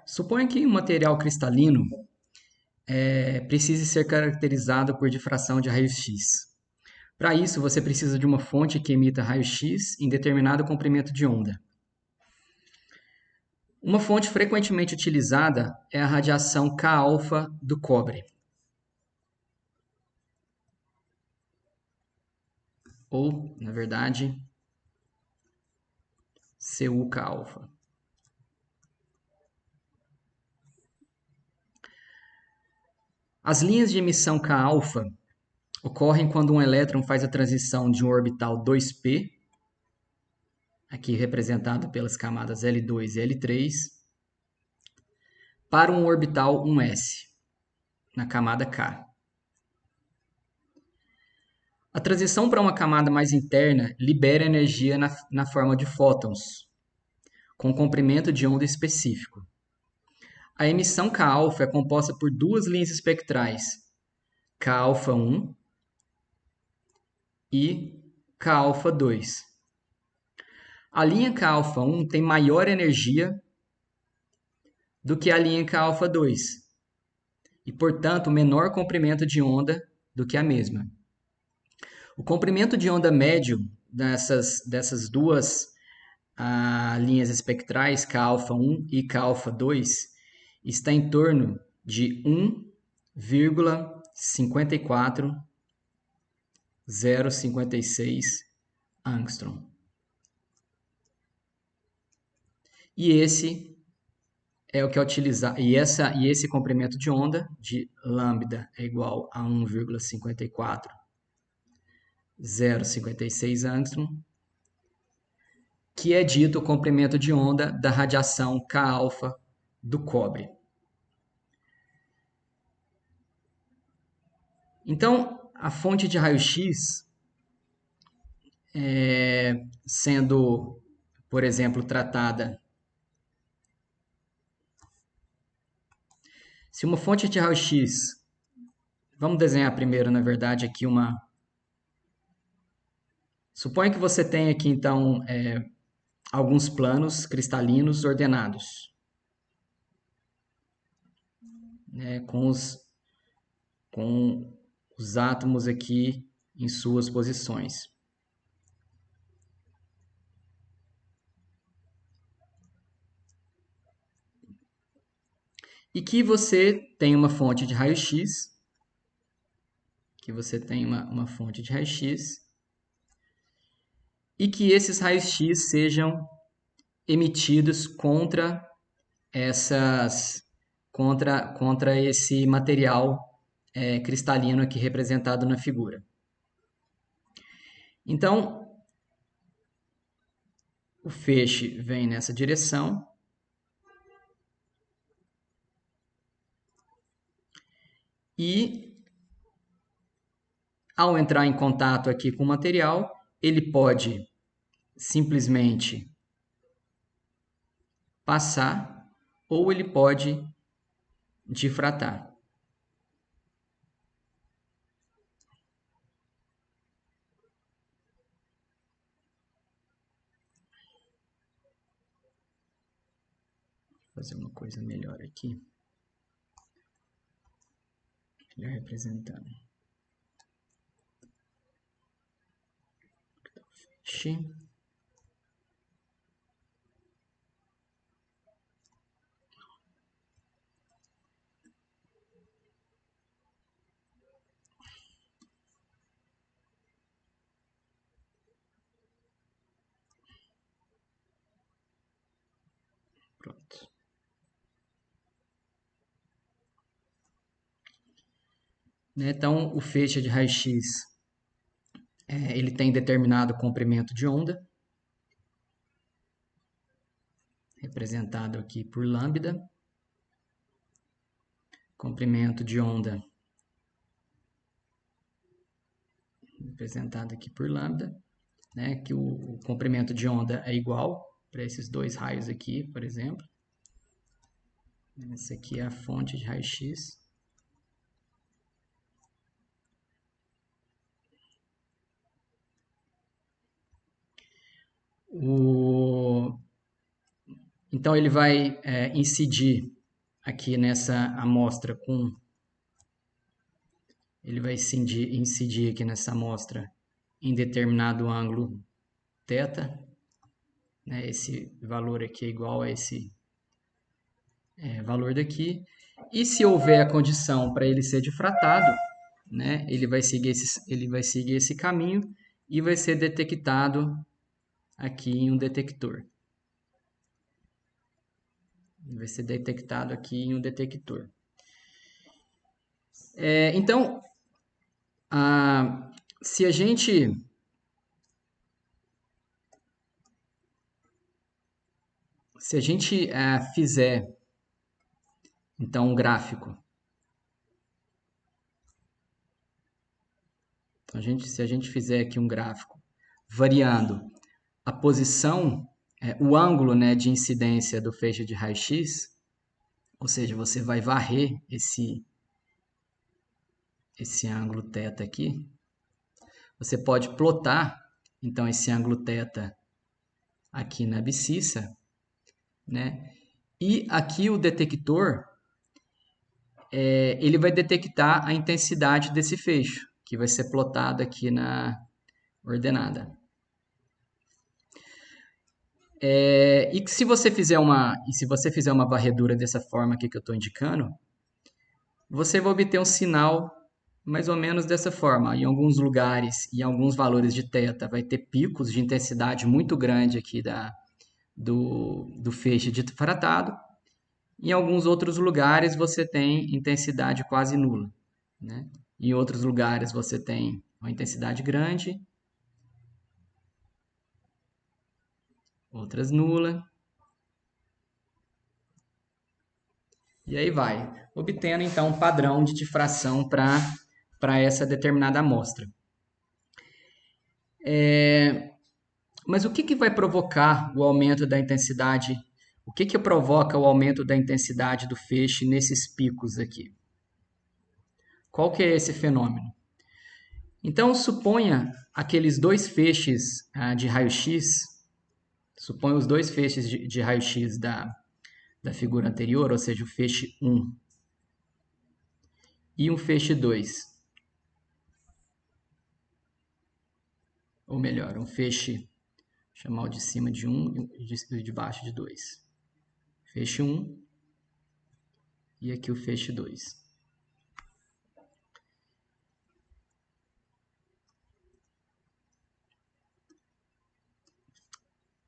Suponha que um material cristalino precise ser caracterizado por difração de raio-x. Para isso, você precisa de uma fonte que emita raio-x em determinado comprimento de onda. Uma fonte frequentemente utilizada é a radiação K-alfa do cobre, ou, na verdade, CuK-alfa. As linhas de emissão K-alfa ocorrem quando um elétron faz a transição de um orbital 2p, aqui representado pelas camadas L2 e L3, para um orbital 1s, na camada K. A transição para uma camada mais interna libera energia na forma de fótons, com comprimento de onda específico. A emissão K-alfa é composta por duas linhas espectrais, K-alfa1 e K-alfa2. A linha K-alfa1 tem maior energia do que a linha K-alfa2 e, portanto, menor comprimento de onda do que a mesma. O comprimento de onda médio dessas duas linhas espectrais, K-alfa1 e K-alfa2, está em torno de 1,54056 angstrom. E esse é o que é utilizado. E esse comprimento de onda de lambda é igual a 1,54056 angstrom, que é dito o comprimento de onda da radiação K-alfa do cobre. Então, a fonte de raio-x, sendo, por exemplo, tratada. Se uma fonte de raio-x, vamos desenhar primeiro, na verdade, aqui uma. Suponha que você tem aqui, então, alguns planos cristalinos ordenados, né, com os átomos aqui em suas posições. E que você tem uma fonte de raio-x, e que esses raios-x sejam emitidos contra esse material cristalino aqui representado na figura. Então, o feixe vem nessa direção. E, ao entrar em contato aqui com o material, ele pode simplesmente passar ou ele pode difratar. Vou fazer uma coisa melhor aqui. Melhor representando. Feixe. Pronto. Então, o feixe de raio-x ele tem determinado comprimento de onda, representado aqui por lambda. Comprimento de onda, representado aqui por lambda, né? Que o comprimento de onda é igual para esses dois raios aqui, por exemplo. Essa aqui é a fonte de raio-x. Então, ele vai incidir aqui nessa amostra ele vai incidir aqui nessa amostra em determinado ângulo θ, né? Esse valor aqui é igual a esse valor daqui. E se houver a condição para ele ser difratado, né? Ele vai seguir esse caminho e vai ser detectado aqui em um detector. Vai ser detectado aqui em um detector. Então, se a gente fizer então um gráfico, então, se a gente fizer aqui um gráfico variando a posição, o ângulo, né, de incidência do feixe de raio-x, ou seja, você vai varrer esse ângulo θ aqui, você pode plotar então esse ângulo θ aqui na abscissa, né? E aqui o detector ele vai detectar a intensidade desse feixe, que vai ser plotado aqui na ordenada. E se você fizer uma varredura dessa forma aqui que eu estou indicando, você vai obter um sinal mais ou menos dessa forma. Em alguns lugares e alguns valores de θ vai ter picos de intensidade muito grande aqui do feixe difratado. Em alguns outros lugares você tem intensidade quase nula, né? Em outros lugares você tem uma intensidade grande, outras nula. E aí vai, obtendo então um padrão de difração para essa determinada amostra. Mas o que vai provocar o aumento da intensidade? O que provoca o aumento da intensidade do feixe nesses picos aqui? Qual que é esse fenômeno? Então, suponha aqueles dois feixes de raio-x, suponha os dois feixes de raio-x da figura anterior, ou seja, o feixe 1 e um feixe 2. Ou melhor, um feixe, chamar o de cima de 1 e o de baixo de 2. Feixe 1 e aqui o feixe 2.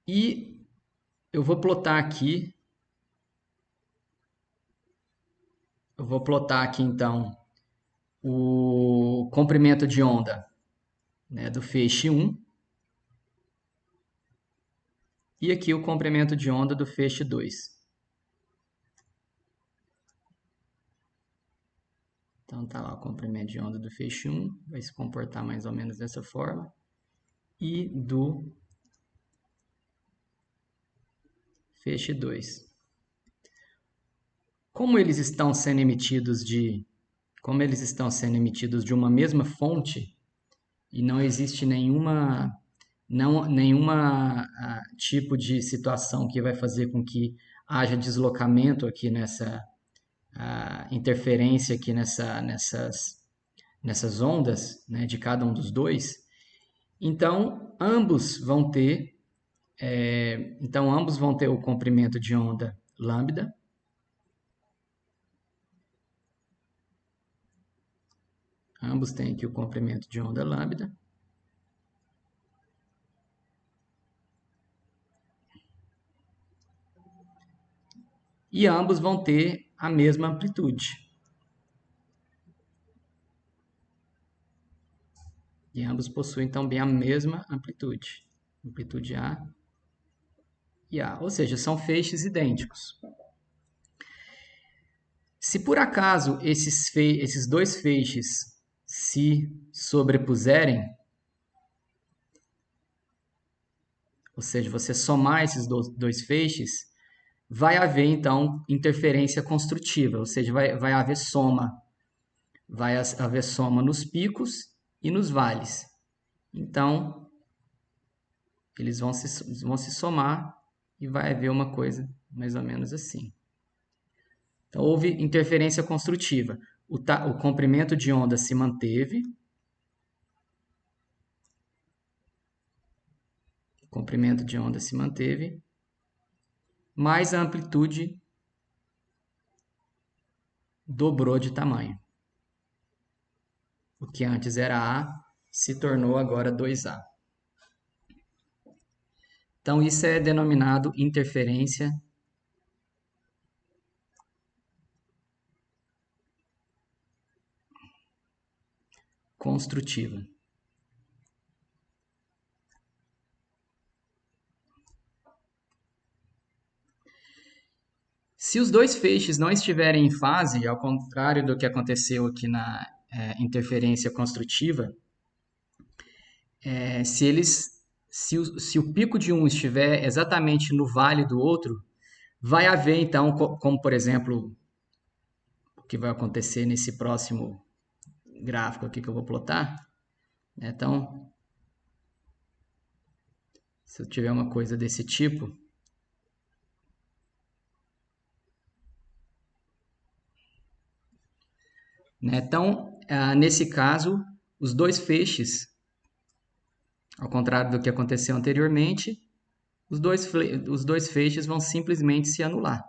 E eu vou plotar aqui então o comprimento de onda, né, do feixe 1 e aqui o comprimento de onda do feixe 2. Então tá lá o comprimento de onda do feixe 1, vai se comportar mais ou menos dessa forma, e do feixe 2. Como eles estão sendo emitidos de uma mesma fonte e não existe nenhuma tipo de situação que vai fazer com que haja deslocamento aqui nessa interferência aqui nessas ondas, né, de cada um dos dois, então ambos vão ter o comprimento de onda lambda. Ambos têm aqui o comprimento de onda lambda. E ambos vão ter a mesma amplitude. E ambos possuem também a mesma amplitude. Amplitude A e A. Ou seja, são feixes idênticos. Se por acaso esses dois feixes se sobrepuserem, ou seja, você somar esses dois feixes, vai haver então interferência construtiva, ou seja, vai haver soma. Vai haver soma nos picos e nos vales. Então, eles vão se somar e vai haver uma coisa mais ou menos assim. Então, houve interferência construtiva. O comprimento de onda se manteve. O comprimento de onda se manteve. Mas a amplitude dobrou de tamanho. O que antes era A se tornou agora 2A. Então, isso é denominado interferência construtiva. Se os dois feixes não estiverem em fase, ao contrário do que aconteceu aqui na interferência construtiva, se o pico de um estiver exatamente no vale do outro, vai haver então, como por exemplo, o que vai acontecer nesse próximo gráfico aqui que eu vou plotar. Então, se eu tiver uma coisa desse tipo, então, nesse caso, os dois feixes, ao contrário do que aconteceu anteriormente, os dois feixes vão simplesmente se anular.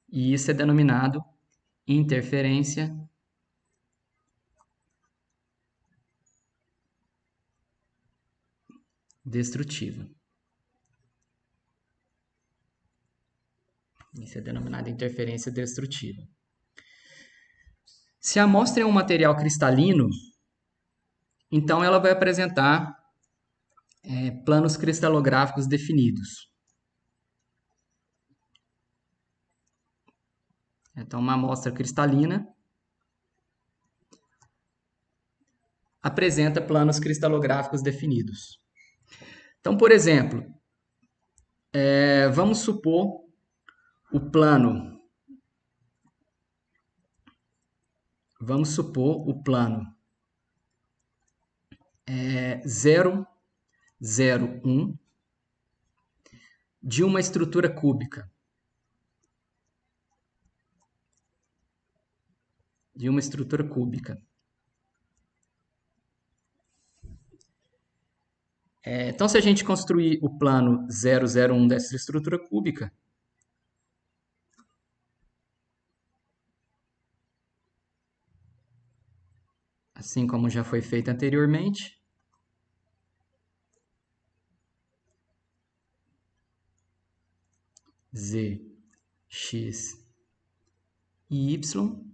E isso é denominado interferência destrutiva. Isso é denominado interferência destrutiva. Se a amostra é um material cristalino, então ela vai apresentar planos cristalográficos definidos. Então, uma amostra cristalina apresenta planos cristalográficos definidos. Então, por exemplo, vamos supor o plano. Vamos supor o plano 0, 0, 1 de uma estrutura cúbica. De uma estrutura cúbica. Então, se a gente construir o plano 0, 0, 1 dessa estrutura cúbica, assim como já foi feito anteriormente, Z, X e Y.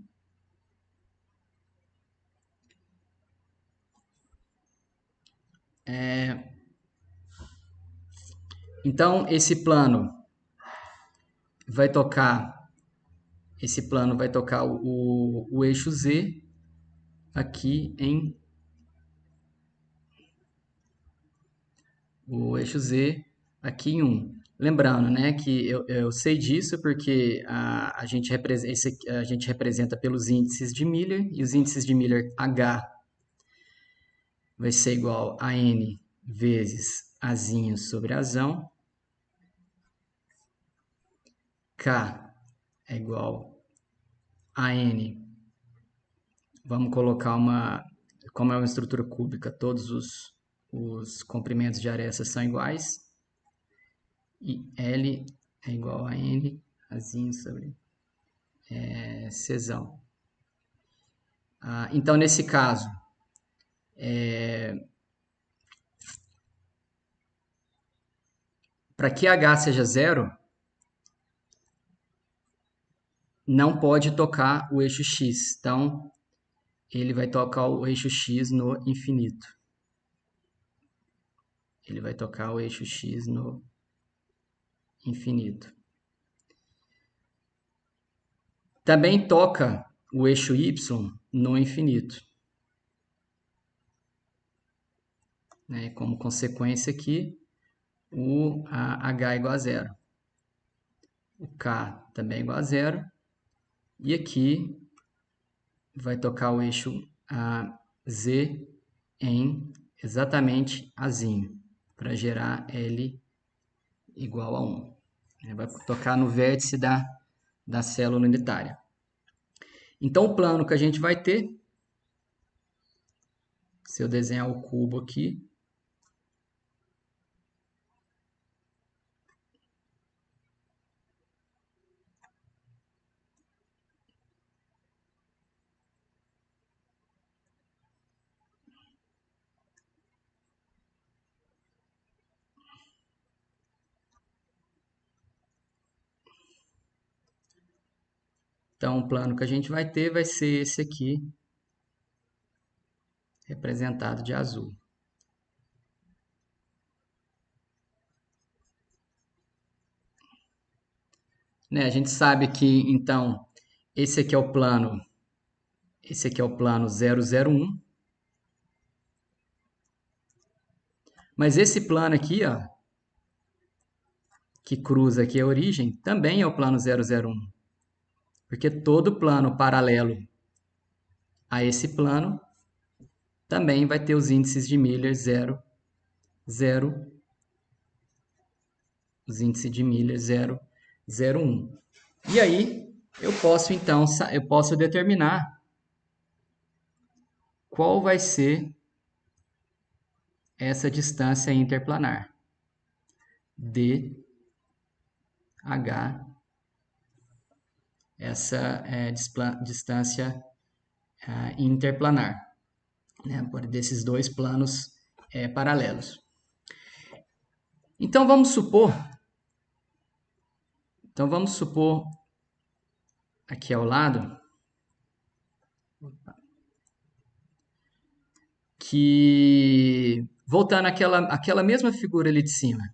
Então, esse plano vai tocar o eixo Z aqui em o eixo Z aqui em 1. Lembrando, né, que eu sei disso porque a gente representa pelos índices de Miller, e os índices de Miller H vai ser igual a N vezes Azinho sobre Azão. K é igual a N. Vamos colocar como é uma estrutura cúbica, todos os comprimentos de arestas são iguais. E L é igual a N, Azinho sobre Czão. Então, nesse caso, para que H seja zero, não pode tocar o eixo X. Então, ele vai tocar o eixo X no infinito. Ele vai tocar o eixo X no infinito. Também toca o eixo Y no infinito. Como consequência aqui, o H é igual a zero. O K também é igual a zero. E aqui vai tocar o eixo Z em exatamente Azinho, para gerar L igual a 1. Vai tocar no vértice da da célula unitária. Então, o plano que a gente vai ter, se eu desenhar o cubo aqui, então o plano que a gente vai ter vai ser esse aqui, representado de azul. Né? A gente sabe que, então, esse aqui é o plano 001. Mas esse plano aqui, ó, que cruza aqui a origem, também é o plano 001. Porque todo plano paralelo a esse plano também vai ter os índices de Miller 0, 0, os índices de Miller 0, 0, 1. E aí, eu posso determinar qual vai ser essa distância interplanar. DH, essa distância interplanar, né, desses dois planos paralelos. Então vamos supor aqui ao lado que, voltando àquela mesma figura ali de cima,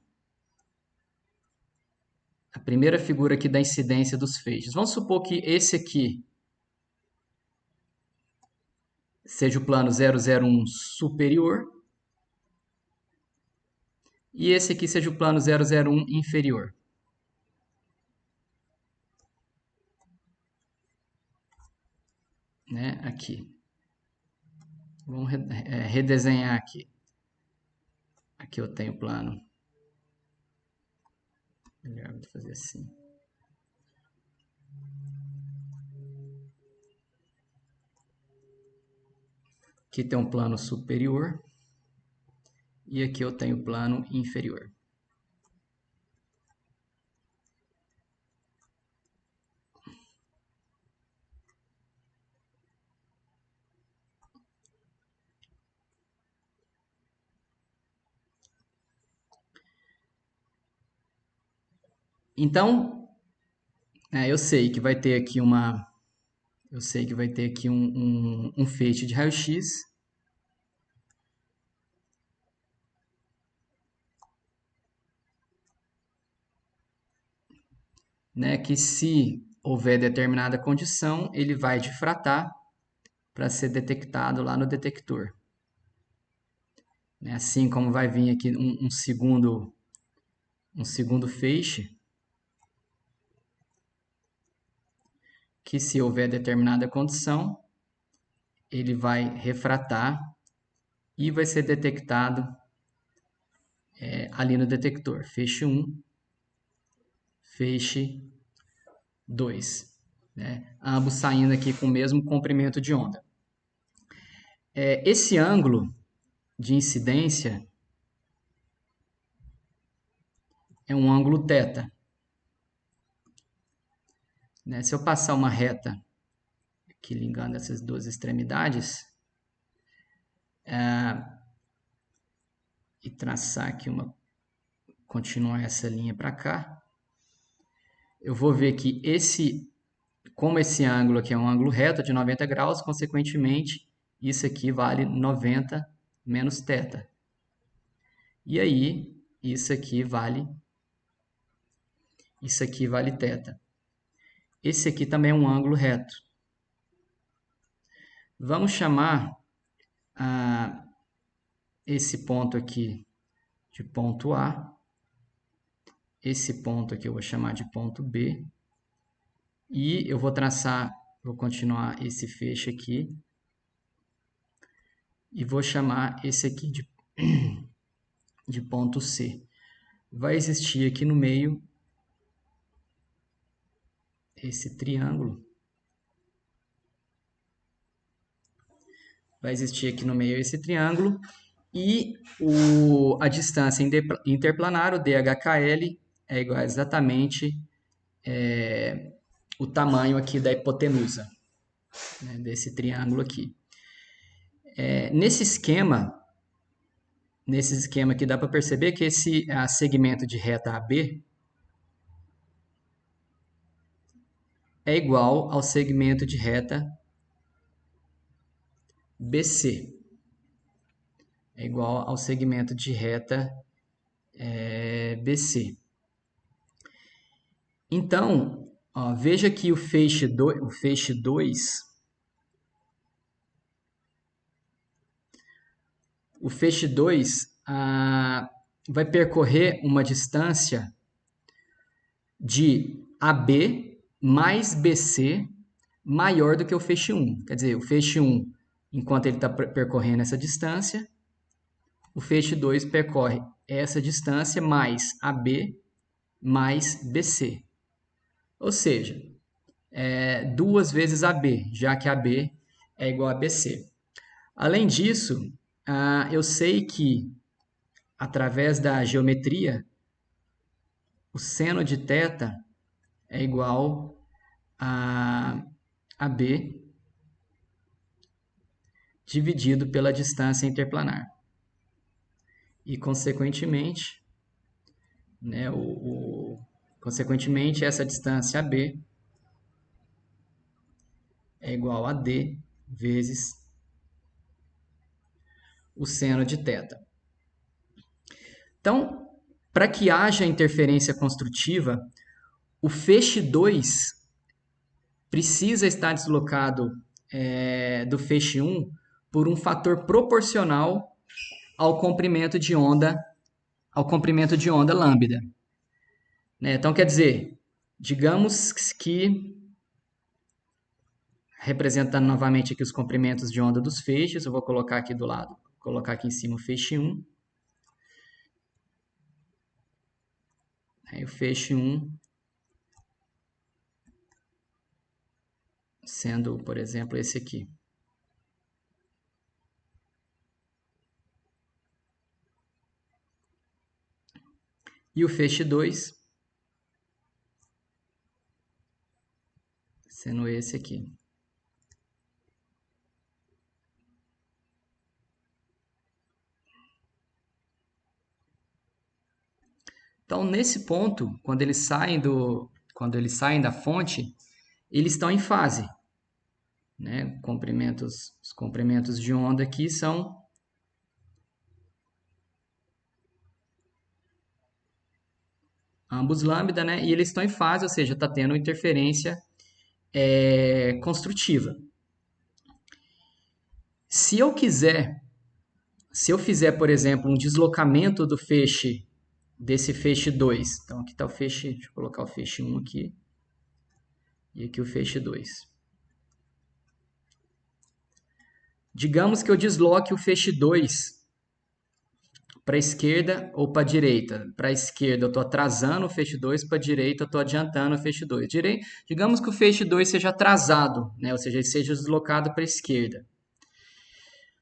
a primeira figura aqui da incidência dos feixes. Vamos supor que esse aqui seja o plano 001 superior e esse aqui seja o plano 001 inferior. Né? Aqui. Vamos redesenhar aqui. Aqui eu tenho o plano. Melhor vou fazer assim. Aqui tem um plano superior e aqui eu tenho o plano inferior. Então, eu sei que vai ter aqui um feixe de raio-x. Né, que se houver determinada condição, ele vai difratar para ser detectado lá no detector. Né, assim como vai vir aqui um segundo feixe, que se houver determinada condição, ele vai refratar e vai ser detectado ali no detector. Feixe 1, feixe 2. Né? Ambos saindo aqui com o mesmo comprimento de onda. Esse ângulo de incidência é um ângulo θ. Né? Se eu passar uma reta aqui ligando essas duas extremidades e traçar aqui continuar essa linha para cá, eu vou ver que como esse ângulo aqui é um ângulo reto de 90 graus, consequentemente, isso aqui vale 90 menos θ. E aí, isso aqui vale θ. Esse aqui também é um ângulo reto. Vamos chamar esse ponto aqui de ponto A. Esse ponto aqui eu vou chamar de ponto B. E eu vou continuar esse feixe aqui. E vou chamar esse aqui de ponto C. Vai existir aqui no meio esse triângulo. Vai existir aqui no meio esse triângulo. E a distância interplanar, o DHKL, é igual a exatamente o tamanho aqui da hipotenusa, né, desse triângulo aqui. Nesse esquema aqui, dá para perceber que esse segmento de reta AB é igual ao segmento de reta BC. É igual ao segmento de reta BC. Então, ó, veja que o feixe 2, vai percorrer uma distância de AB mais BC maior do que o feixe 1. Quer dizer, o feixe 1, enquanto ele está percorrendo essa distância, o feixe 2 percorre essa distância mais AB mais BC. Ou seja, 2 vezes AB, já que AB é igual a BC. Além disso, eu sei que, através da geometria, o seno de θ é igual a AB dividido pela distância interplanar. E, consequentemente, né, consequentemente, essa distância AB é igual a D vezes o seno de θ. Então, para que haja interferência construtiva, o feixe 2 precisa estar deslocado do feixe 1 por um fator proporcional ao comprimento de onda lambda. Né? Então, quer dizer, digamos que, representando novamente aqui os comprimentos de onda dos feixes, eu vou colocar aqui do lado, colocar aqui em cima o feixe 1. Aí o feixe 1 sendo, por exemplo, esse aqui. E o feixe 2 sendo esse aqui. Então, nesse ponto, quando eles saem da fonte, eles estão em fase. Né? Os comprimentos de onda aqui são ambos lambda, né? E eles estão em fase, ou seja, está tendo interferência construtiva. Se eu fizer, por exemplo, um deslocamento desse feixe 2. Então, aqui está o feixe, deixa eu colocar o feixe 1 aqui. E aqui o feixe 2. Digamos que eu desloque o feixe 2 para a esquerda ou para a direita. Para a esquerda eu estou atrasando o feixe 2, para a direita eu estou adiantando o feixe 2. Digamos que o feixe 2 seja atrasado, né? Ou seja, ele seja deslocado para a esquerda.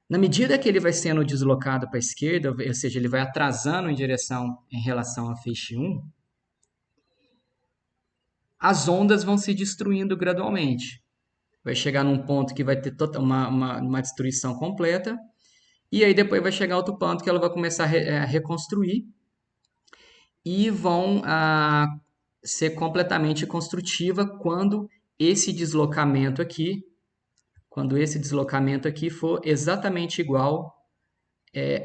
Na medida que ele vai sendo deslocado para a esquerda, ou seja, ele vai atrasando em relação ao feixe 1, as ondas vão se destruindo gradualmente. Vai chegar num ponto que vai ter uma destruição completa, e aí depois vai chegar outro ponto que ela vai começar a reconstruir e vão ser completamente construtiva quando esse deslocamento aqui for exatamente igual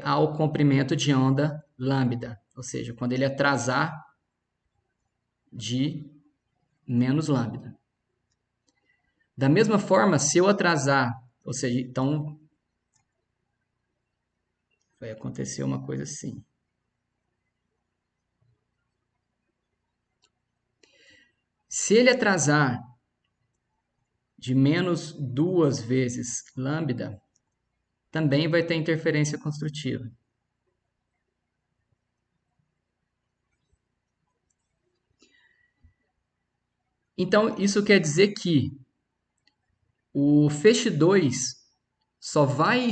ao comprimento de onda lambda, ou seja, quando ele atrasar de menos lambda. Da mesma forma, se eu atrasar, ou seja, então vai acontecer uma coisa assim. Se ele atrasar de menos 2 vezes lambda, também vai ter interferência construtiva. Então, isso quer dizer que o feixe 2 só vai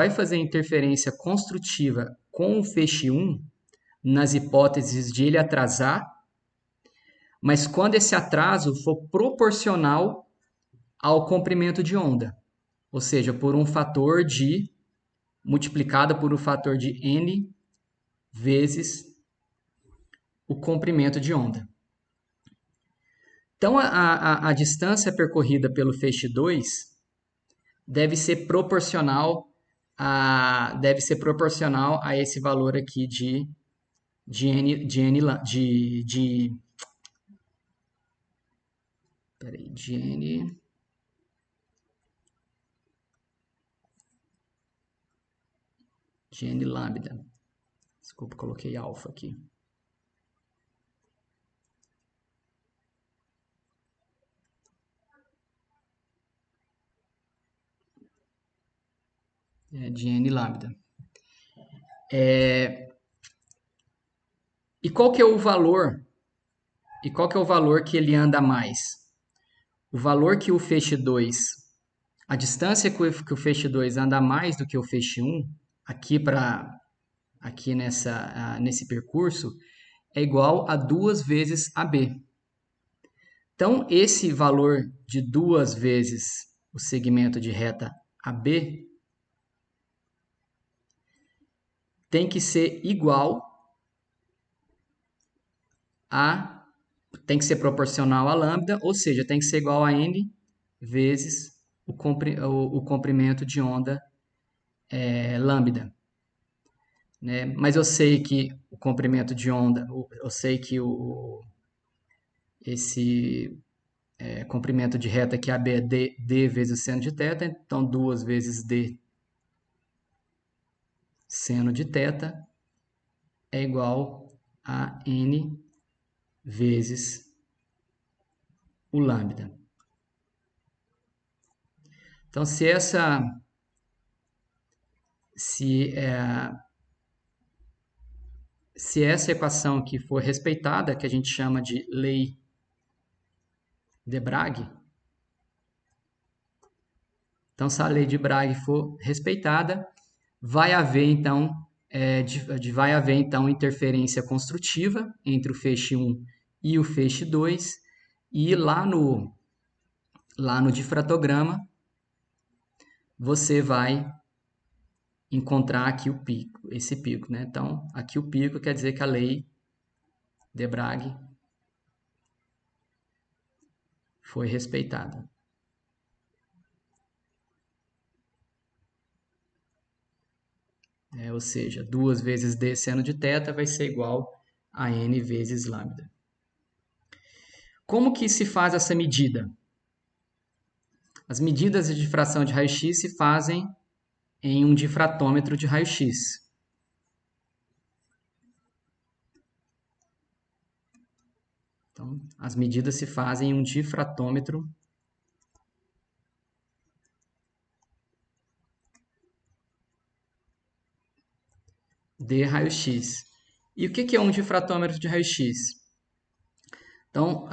fazer interferência construtiva com o feixe 1 nas hipóteses de ele atrasar, mas quando esse atraso for proporcional ao comprimento de onda, ou seja, por um fator de multiplicado por um fator de n vezes o comprimento de onda. Então, a distância percorrida pelo feixe 2 deve ser proporcional a esse valor aqui de n de n de n lambda. Desculpa, coloquei alfa aqui. De n lambda. E qual que é o valor? E qual que é o valor que ele anda mais? O valor que o feixe 2, a distância que o feixe 2 anda mais do que o feixe 1, aqui nesse percurso, é igual a 2 vezes AB. Então, esse valor de 2 vezes o segmento de reta AB tem que ser igual tem que ser proporcional a lambda, ou seja, tem que ser igual a n vezes o comprimento de onda lambda. Né? Mas eu sei que o comprimento de onda, eu sei que esse comprimento de reta aqui AB é d vezes seno de θ, então 2 vezes d seno de θ é igual a n vezes o lambda. Então, se essa equação aqui for respeitada, que a gente chama de lei de Bragg, então se a lei de Bragg for respeitada, vai haver então interferência construtiva entre o feixe 1 e o feixe 2, e lá no difratograma você vai encontrar aqui o pico, esse pico, né? Então, aqui o pico quer dizer que a lei de Bragg foi respeitada. Ou seja, 2 vezes d seno de θ vai ser igual a n vezes lambda. Como que se faz essa medida? As medidas de difração de raio-x se fazem em um difratômetro de raio-x. Então, as medidas se fazem em um difratômetro de raio-x. E o que é um difratômetro de raio-x? Então,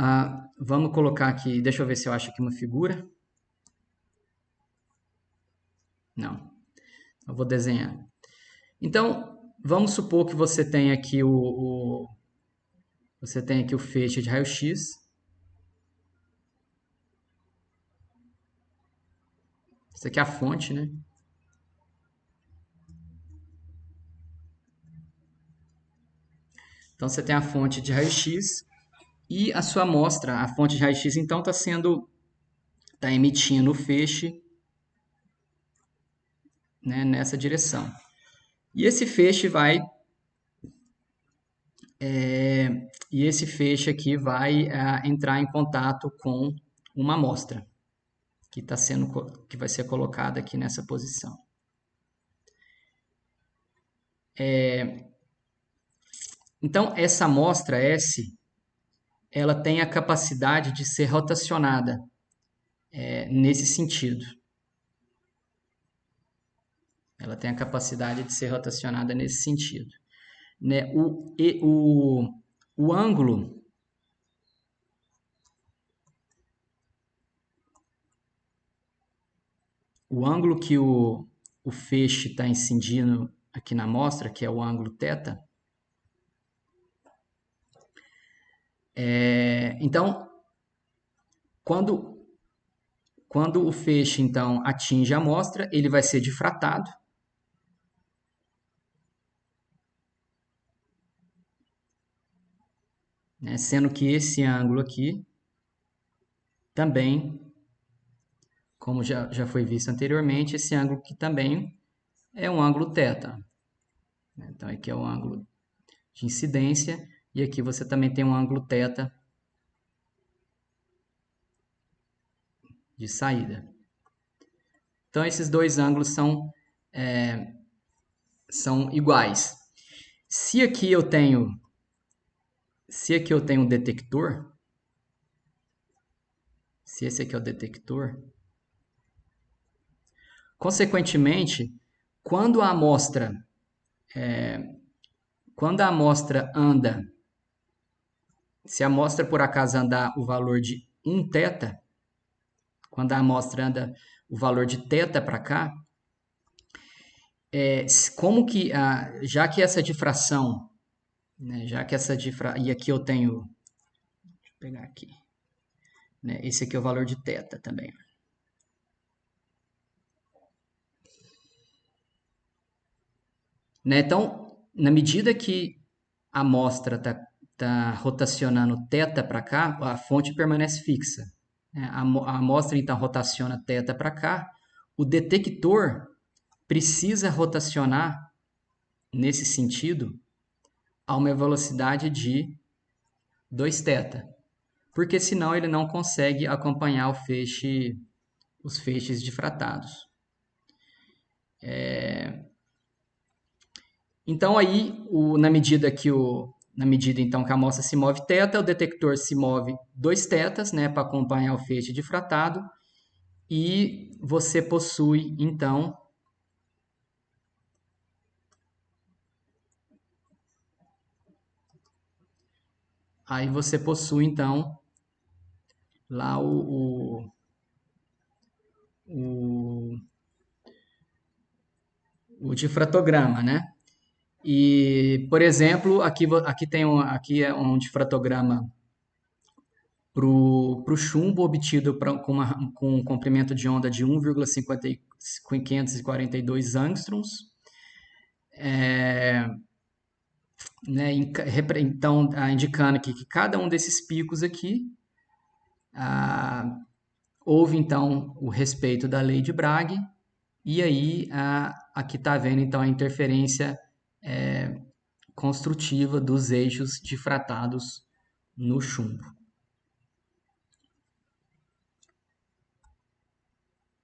vamos colocar aqui, deixa eu ver se eu acho aqui uma figura. Não, eu vou desenhar. Então, vamos supor que você tem aqui você tem aqui o feixe de raio-x. Isso aqui é a fonte, né? Então, você tem a fonte de raio-x e a sua amostra, a fonte de raio-x, então, está emitindo o feixe, né, nessa direção. E esse feixe aqui vai entrar em contato com uma amostra que vai ser colocada aqui nessa posição. Então, essa amostra S, ela tem a capacidade de ser rotacionada nesse sentido. Ela tem a capacidade de ser rotacionada nesse sentido. Né? O ângulo o ângulo que o feixe está incidindo aqui na amostra, que é o ângulo θ. Então, quando o feixe então atinge a amostra, ele vai ser difratado. Né? Sendo que esse ângulo aqui também, como já foi visto anteriormente, esse ângulo aqui também é um ângulo θ. Então, aqui é o ângulo de incidência e aqui você também tem um ângulo θ de saída. Então, esses dois ângulos são iguais. Se aqui eu tenho um detector, se esse aqui é o detector, consequentemente, quando a amostra anda, se a amostra por acaso andar o valor de 1 θ, quando a amostra anda o valor de θ para cá, como que, já que essa difração, né, e aqui eu tenho, deixa eu pegar aqui, né, esse aqui é o valor de θ também. Né, então, na medida que a amostra está rotacionando θ para cá, a fonte permanece fixa. Né? A amostra então rotaciona θ para cá, o detector precisa rotacionar nesse sentido a uma velocidade de 2θ, porque senão ele não consegue acompanhar os feixes difratados. Então aí, na medida então que a amostra se move θ, o detector se move 2θ, né, para acompanhar o feixe difratado, e você possui então lá o difratograma, né? E, por exemplo, aqui é um difratograma para o chumbo obtido com um comprimento de onda de 1,542 angstroms. Né, então, indicando aqui que cada um desses picos aqui houve então o respeito da lei de Bragg, e aí aqui está havendo então a interferência construtiva dos eixos difratados no chumbo.